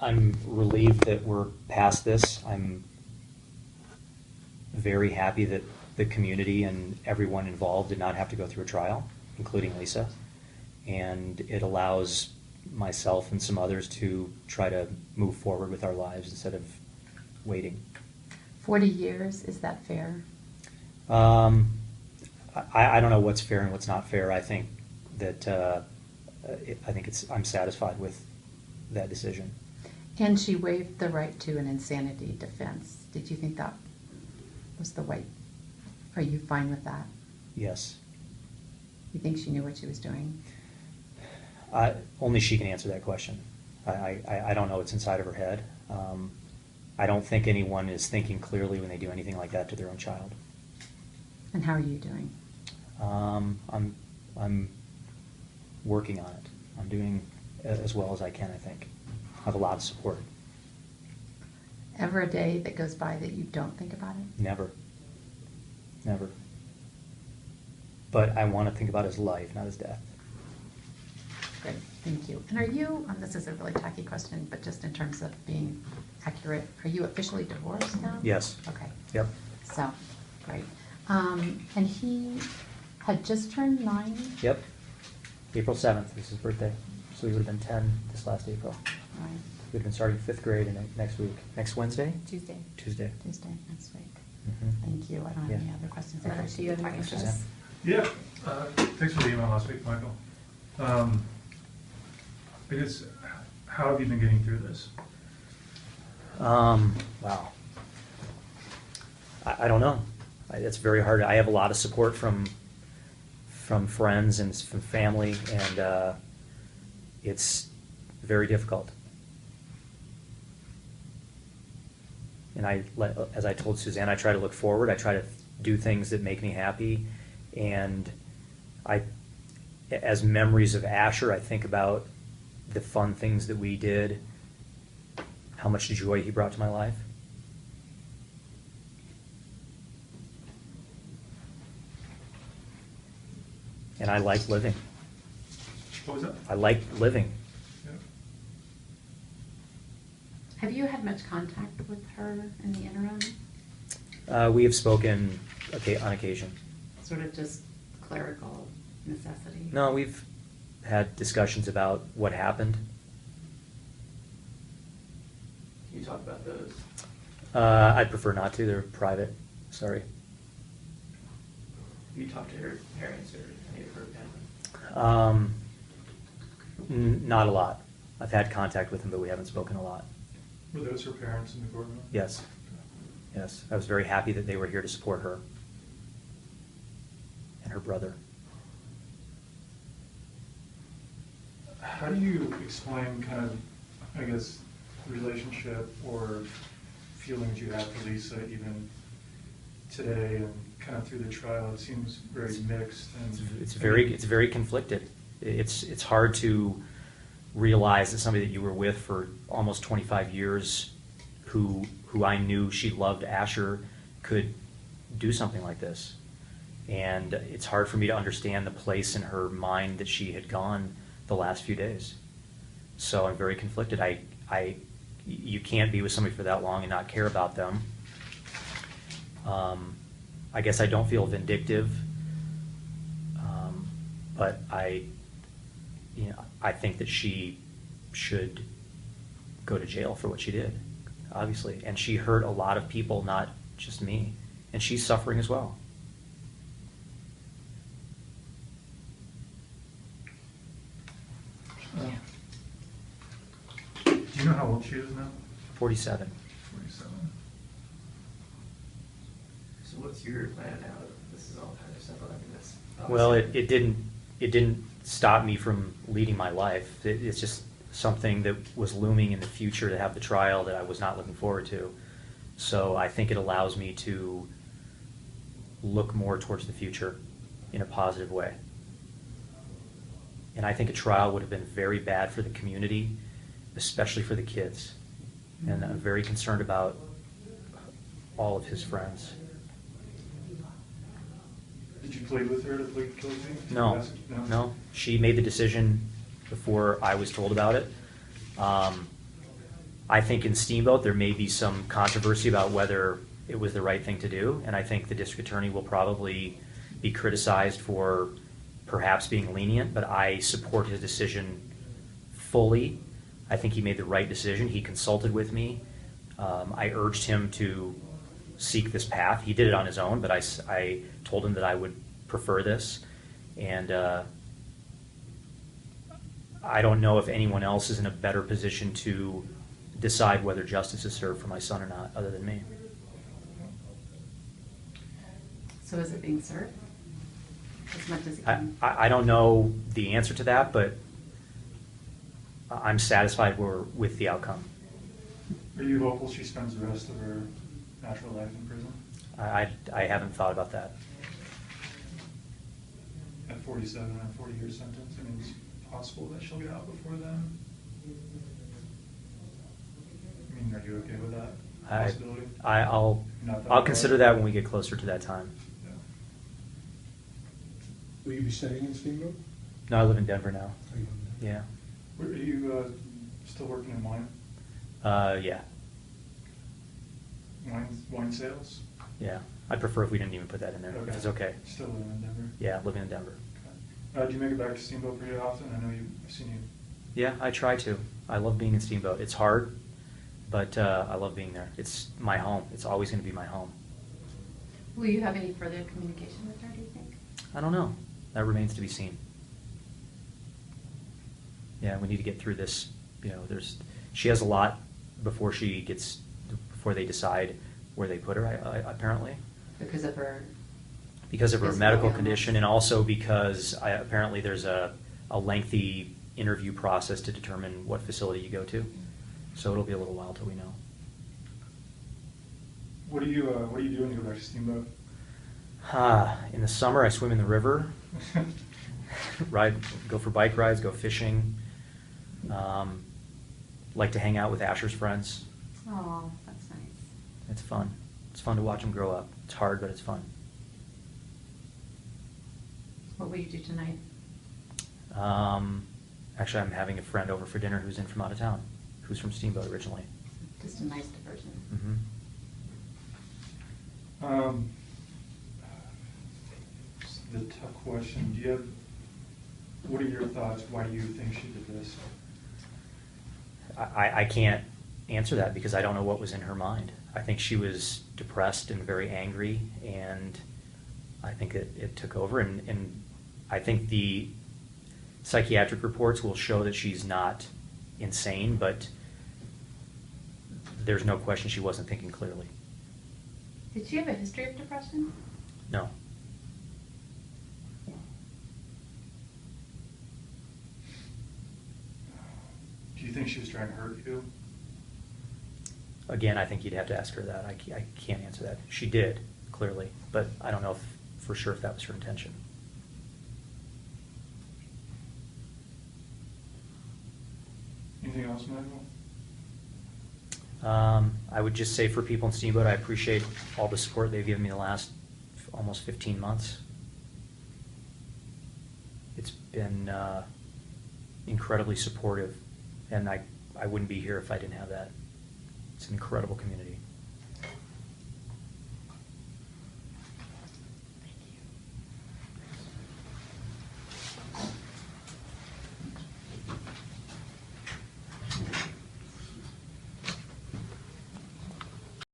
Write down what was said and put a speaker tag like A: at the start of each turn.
A: I'm relieved that we're past this. I'm very happy that the community and everyone involved did not have to go through a trial, including Lisa. And it allows myself and some others to try to move forward with our lives instead of waiting.
B: 40 years, is that fair?
A: I don't know what's fair and what's not fair. I think that I'm satisfied with that decision.
B: And she waived the right to an insanity defense. Did you think that was the way? Are you fine with that?
A: Yes.
B: You think she knew what she was doing?
A: Only she can answer that question. I don't know what's inside of her head. I don't think anyone is thinking clearly when they do anything like that to their own child.
B: And how are you doing?
A: I'm working on it. I'm doing as well as I can, I think. I have a lot of support.
B: Ever a day that goes by that you don't think about it?
A: Never. Never. But I want to think about his life, not his death.
B: Great, thank you. And are you, this is a really tacky question, but just in terms of being accurate, are you officially divorced now?
A: Yes.
B: Okay.
A: Yep.
B: So, great. And he had just turned 9?
A: Yep. April 7th was his birthday. So he would have been 10 this last April.
B: Right.
A: He would have been starting 5th grade next week. Next Wednesday?
B: Tuesday.
A: Tuesday.
B: Tuesday, next week.
A: Mhm.
B: Thank you. I don't have
A: Yeah.
B: any other questions.
A: Okay.
B: Do you have any
A: Thanks,
B: questions?
A: Suzanne.
C: Yeah, thanks for the email last week, Michael. I guess, how have you been getting through this?
A: Wow. I don't know. It's very hard. I have a lot of support from friends and from family, and it's very difficult. And as I told Suzanne, I try to look forward. I try to do things that make me happy, and as memories of Asher, I think about the fun things that we did, how much joy he brought to my life. And I like living.
C: What was that?
A: I like living.
C: Yeah.
B: Have you had much contact with her in the interim?
A: We have spoken on occasion.
B: Sort of just clerical necessity?
A: No, we've had discussions about what happened.
D: Can you talk about those?
A: I'd prefer not to. They're private. Sorry.
D: Have you talked to her parents or any of her family?
A: Not a lot. I've had contact with them, but we haven't spoken a lot.
C: Were those her parents in the courtroom?
A: Yes. Yes. I was very happy that they were here to support her and her brother.
C: How do you explain kind of, I guess, relationship or feelings you have for Lisa even today and kind of through the trial? It seems very mixed. And
A: It's very conflicted. It's hard to realize that somebody that you were with for almost 25 years, who I knew she loved Asher, could do something like this. And it's hard for me to understand the place in her mind that she had gone the last few days. So I'm very conflicted. You can't be with somebody for that long and not care about them. I guess I don't feel vindictive, but I think that she should go to jail for what she did, obviously. And she hurt a lot of people, not just me. And she's suffering as well.
C: do you know how old she is now?
A: 47.
C: 47.
D: So what's your plan now that this is all kind of settled? I mean, that's
A: Well,
D: obviously-
A: it didn't stop me from leading my life. It's just something that was looming in the future to have the trial that I was not looking forward to. So I think it allows me to look more towards the future in a positive way. And I think a trial would have been very bad for the community, especially for the kids. And I'm very concerned about all of his friends.
C: Did you plead with her to plead guilty?
A: No. She made the decision before I was told about it. I think in Steamboat, there may be some controversy about whether it was the right thing to do, and I think the district attorney will probably be criticized for perhaps being lenient, but I support his decision fully. I think he made the right decision. He consulted with me. I urged him to seek this path. He did it on his own, but I told him that I would prefer this. And I don't know if anyone else is in a better position to decide whether justice is served for my son or not, other than me.
B: So is it being served? As much as it
A: I,
B: can?
A: I don't know the answer to that, but I'm satisfied with the outcome.
C: Are you hopeful she spends the rest of her natural life in prison?
A: I haven't thought about that.
C: At 47 and a 40-year sentence, I mean, it's possible that she'll get out before then? I mean, are you okay with that possibility?
A: I'll
C: Not that
A: I'll
C: far?
A: consider that when we get closer to that time.
C: Yeah.
E: Will you be staying in Steamboat?
A: No, I live in Denver now.
E: Are you-
A: Yeah.
C: Are you still working in wine?
A: Yeah.
C: Wine sales?
A: Yeah. I'd prefer if we didn't even put that in there. If it's okay.
C: Still living in Denver?
A: Yeah, living in Denver.
C: Okay. Do you make it back to Steamboat pretty often? I know I've seen you.
A: Yeah, I try to. I love being in Steamboat. It's hard, but I love being there. It's my home. It's always going to be my home.
B: Will you have any further communication with her, do you think?
A: I don't know. That remains to be seen. Yeah, we need to get through this. You know, she has a lot before they decide where they put her. Apparently,
B: Because of her,
A: because of her
B: Physical
A: medical
B: ailments.
A: condition, and also because apparently there's a lengthy interview process to determine what facility you go to. So it'll be a little while till we know.
C: What do you do when you go back to Steamboat?
A: In the summer, I swim in the river, go for bike rides, go fishing. Like to hang out with Asher's friends.
B: oh, that's nice.
A: It's fun. It's fun to watch them grow up. It's hard, but it's fun.
B: What will you do tonight?
A: Actually, I'm having a friend over for dinner who's in from out of town, who's from Steamboat originally.
B: Just a nice diversion.
A: Mm-hmm.
C: The tough question. What are your thoughts? Why do you think she did this?
A: I can't answer that because I don't know what was in her mind. I think she was depressed and very angry, and I think it took over. And I think the psychiatric reports will show that she's not insane, but there's no question she wasn't thinking clearly.
B: Did she have a history of depression?
A: No.
C: Do you think she was trying to hurt you?
A: Again, I think you'd have to ask her that. I can't answer that. She did, clearly, but I don't know for sure if that was her intention.
C: Anything else, Michael?
A: I would just say for people in Steamboat, I appreciate all the support they've given me the last almost 15 months. It's been incredibly supportive, and I wouldn't be here if I didn't have that. It's an incredible community.